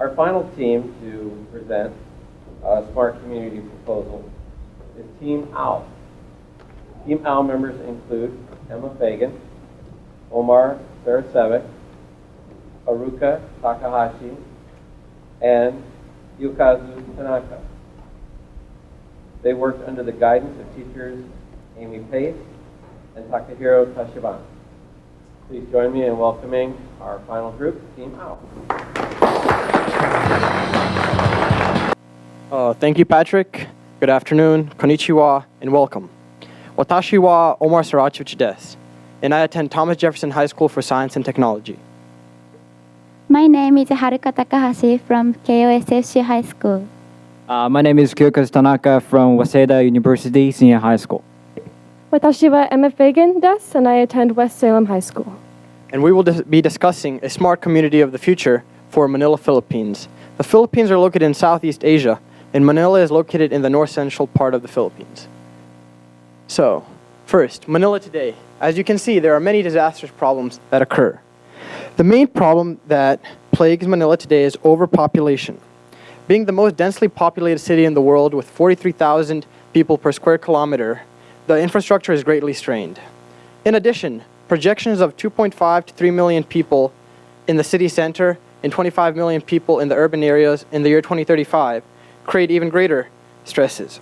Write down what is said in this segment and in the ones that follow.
Our final team to present a smart community proposal is Team OWL. Team OWL members include Emma Fagan, Omar Sarasevic, Haruka Takahashi, and Yukazu Tanaka. They worked under the guidance of teachers Amy Pace and Takahiro Toshiba. Please join me in welcoming our final group, Team OWL. Thank you, Patrick. Good afternoon, konnichiwa, and welcome. Watashi wa Omar Sarachichi desu, and I attend Thomas Jefferson High School for Science and Technology. My name is Haruka Takahashi from KOSFC High School. My name is Kyukazu Tanaka from Waseda University Senior High School. Watashi wa Emma Fagan desu, and I attend West Salem High School. And we will be discussing a smart community of the future for Manila, Philippines. The Philippines are located in Southeast Asia, and Manila is located in the north-central part of the Philippines. So, first, Manila today. As you can see, there are many disastrous problems that occur. The main problem that plagues Manila today is overpopulation. Being the most densely populated city in the world with 43,000 people per square kilometer, the infrastructure is greatly strained. In addition, projections of 2.5 to 3 million people in the city center and 25 million people in the urban areas in the year 2035 create even greater stresses.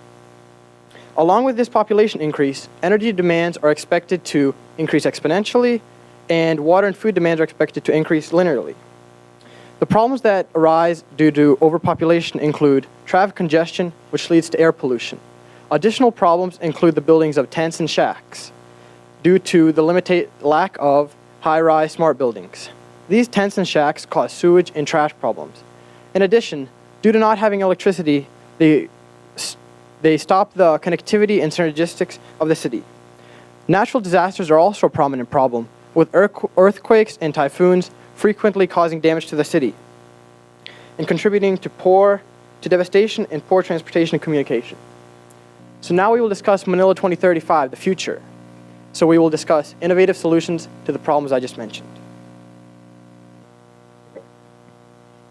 Along with this population increase, energy demands are expected to increase exponentially, and water and food demands are expected to increase linearly. The problems that arise due to overpopulation include traffic congestion, which leads to air pollution. Additional problems include the buildings of tents and shacks due to the limited lack of high-rise smart buildings. These tents and shacks cause sewage and trash problems. In addition, due to not having electricity, they stop the connectivity and synergistics of the city. Natural disasters are also a prominent problem, with earthquakes and typhoons frequently causing damage to the city and contributing to devastation and poor transportation and communication. So now we will discuss Manila 2035, the future. So we will discuss innovative solutions to the problems I just mentioned.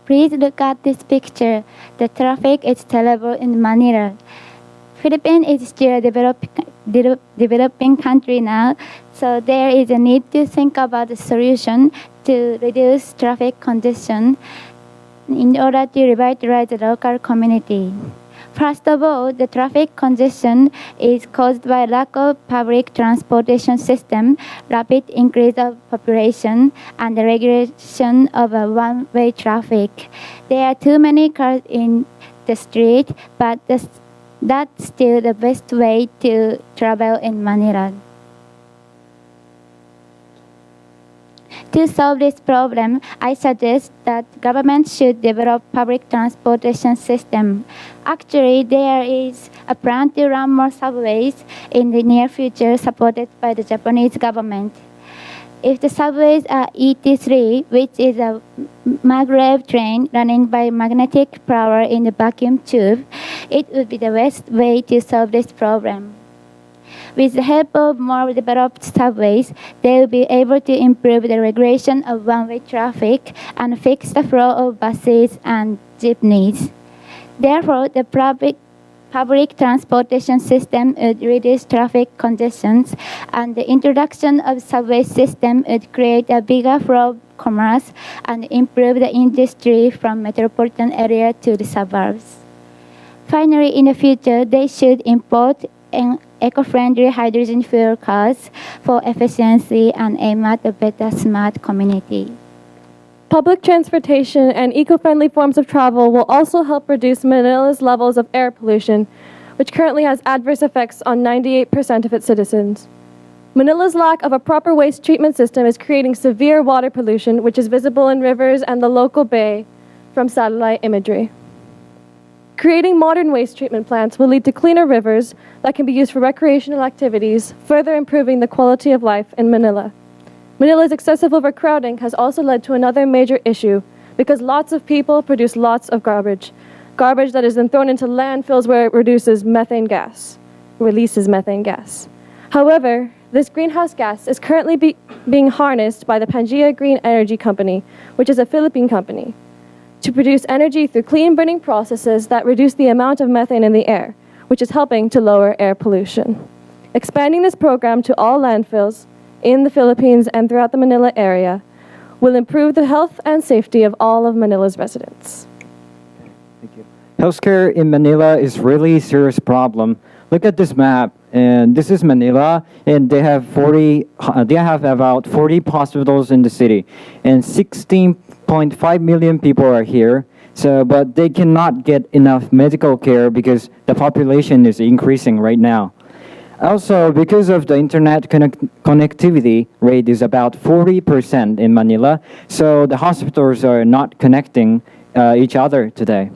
Please look at this picture. The traffic is terrible in Manila. Philippines is still a developing country now, so there is a need to think about the solution to reduce traffic congestion in order to revitalize the local community. First of all, the traffic congestion is caused by lack of public transportation system, rapid increase of population, and the regulation of a one-way traffic. There are too many cars in the street, but that's still the best way to travel in Manila. To solve this problem, I suggest that government should develop public transportation system. Actually, there is a plan to run more subways in the near future supported by the Japanese government. If the subways are ET3, which is a maglev train running by magnetic power in the vacuum tube, it would be the best way to solve this problem. With the help of more developed subways, they will be able to improve the regulation of one-way traffic and fix the flow of buses and jeepneys. Therefore, the public transportation system would reduce traffic congestions, and the introduction of subway system would create a bigger flow of commerce and improve the industry from metropolitan area to the suburbs. Finally, in the future, they should import eco-friendly hydrogen fuel cars for efficiency and aim at a better smart community. Public transportation and eco-friendly forms of travel will also help reduce Manila's levels of air pollution, which currently has adverse effects on 98% of its citizens. Manila's lack of a proper waste treatment system is creating severe water pollution, which is visible in rivers and the local bay from satellite imagery. Creating modern waste treatment plants will lead to cleaner rivers that can be used for recreational activities, further improving the quality of life in Manila. Manila's excessive overcrowding has also led to another major issue because lots of people produce lots of garbage that is then thrown into landfills where it releases methane gas. However, this greenhouse gas is currently being harnessed by the Pangaea Green Energy Company, which is a Philippine company. to produce energy through clean burning processes that reduce the amount of methane in the air, which is helping to lower air pollution. Expanding this program to all landfills in the Philippines and throughout the Manila area will improve the health and safety of all of Manila's residents. Thank you. Healthcare in Manila is really a serious problem. Look at this map, and this is Manila, and they have about 40 hospitals in the city, and 16.5 million people are here. So, but they cannot get enough medical care because the population is increasing right now. Also, because of the internet connectivity rate is about 40% in Manila, so the hospitals are not connecting each other today.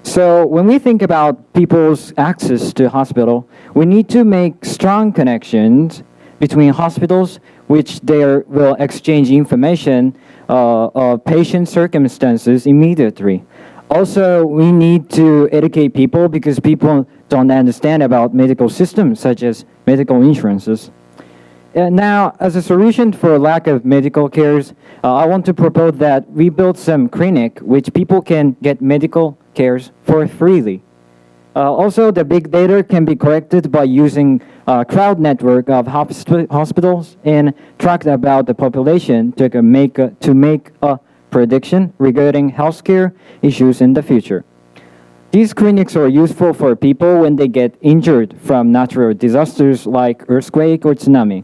So when we think about people's access to hospital, we need to make strong connections between hospitals, which will exchange information of patient circumstances immediately. Also, we need to educate people because people don't understand about medical systems such as medical insurances. And now, as a solution for lack of medical cares, I want to propose that we build some clinic which people can get medical cares for freely. Also, the big data can be collected by using a crowd network of hospitals and tracked about the population to make a prediction regarding healthcare issues in the future. These clinics are useful for people when they get injured from natural disasters like earthquake or tsunami.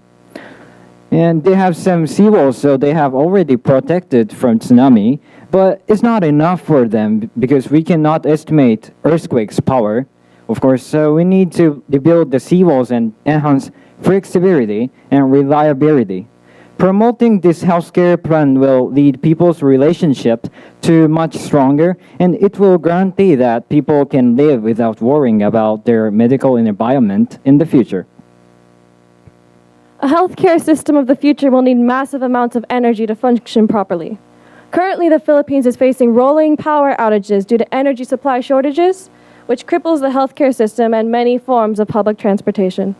And they have some seawalls, so they have already protected from tsunami, but it's not enough for them because we cannot estimate earthquake's power, of course, so we need to rebuild the seawalls and enhance flexibility and reliability. Promoting this healthcare plan will lead people's relationship to much stronger, and it will guarantee that people can live without worrying about their medical environment in the future. A healthcare system of the future will need massive amounts of energy to function properly. Currently, the Philippines is facing rolling power outages due to energy supply shortages, which cripples the healthcare system and many forms of public transportation.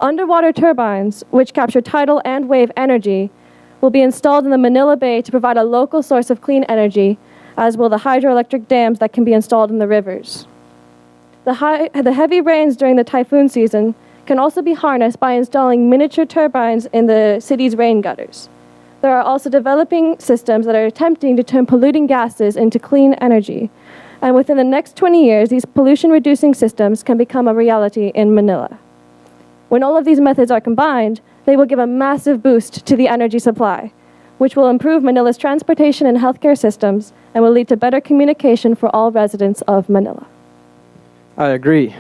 Underwater turbines, which capture tidal and wave energy, will be installed in the Manila Bay to provide a local source of clean energy, as will the hydroelectric dams that can be installed in the rivers. The heavy rains during the typhoon season can also be harnessed by installing miniature turbines in the city's rain gutters. There are also developing systems that are attempting to turn polluting gases into clean energy. And within the next 20 years, these pollution-reducing systems can become a reality in Manila. When all of these methods are combined, they will give a massive boost to the energy supply, which will improve Manila's transportation and healthcare systems and will lead to better communication for all residents of Manila. I agree.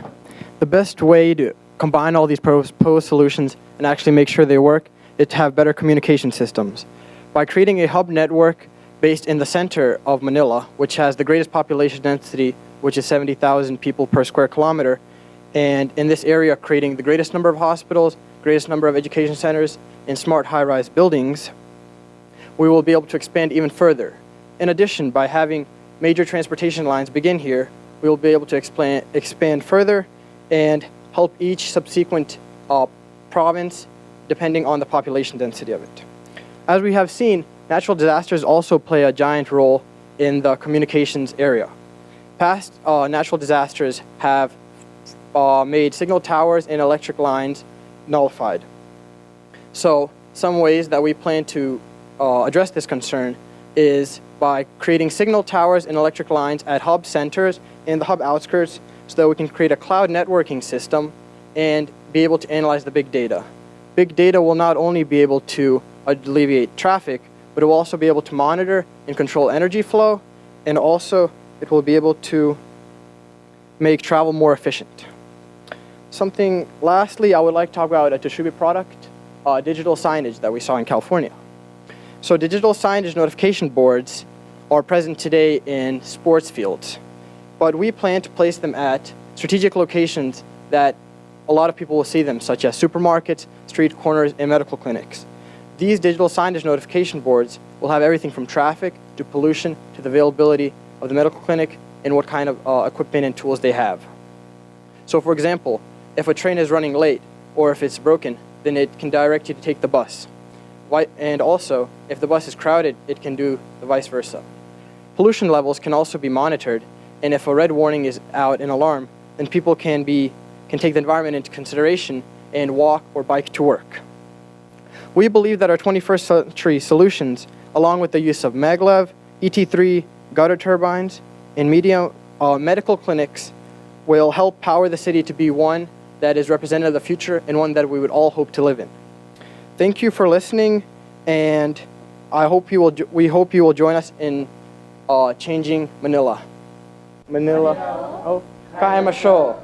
The best way to combine all these proposed solutions and actually make sure they work is to have better communication systems. By creating a hub network based in the center of Manila, which has the greatest population density, which is 70,000 people per square kilometer, and in this area creating the greatest number of hospitals, greatest number of education centers, and smart high-rise buildings, we will be able to expand even further. In addition, by having major transportation lines begin here, we will be able to expand further and help each subsequent province depending on the population density of it. As we have seen, natural disasters also play a giant role in the communications area. Past natural disasters have made signal towers and electric lines nullified. So some ways that we plan to address this concern is by creating signal towers and electric lines at hub centers and the hub outskirts so that we can create a cloud networking system and be able to analyze the big data. Big data will not only be able to alleviate traffic, but it will also be able to monitor and control energy flow, and also it will be able to make travel more efficient. Lastly, I would like to talk about a Toshiba product, digital signage that we saw in California. So digital signage notification boards are present today in sports fields, but we plan to place them at strategic locations that a lot of people will see them, such as supermarkets, street corners, and medical clinics. These digital signage notification boards will have everything from traffic to pollution to the availability of the medical clinic and what kind of equipment and tools they have. So for example, if a train is running late or if it's broken, then it can direct you to take the bus. And also, if the bus is crowded, it can do the vice versa. pollution levels can also be monitored, and if a red warning is out, an alarm, then people can take the environment into consideration and walk or bike to work. We believe that our 21st century solutions, along with the use of maglev, ET3, gutter turbines, and medical clinics, will help power the city to be one that is representative of the future and one that we would all hope to live in. Thank you for listening, and we hope you will join us in changing Manila. Oh, kaya mo siya.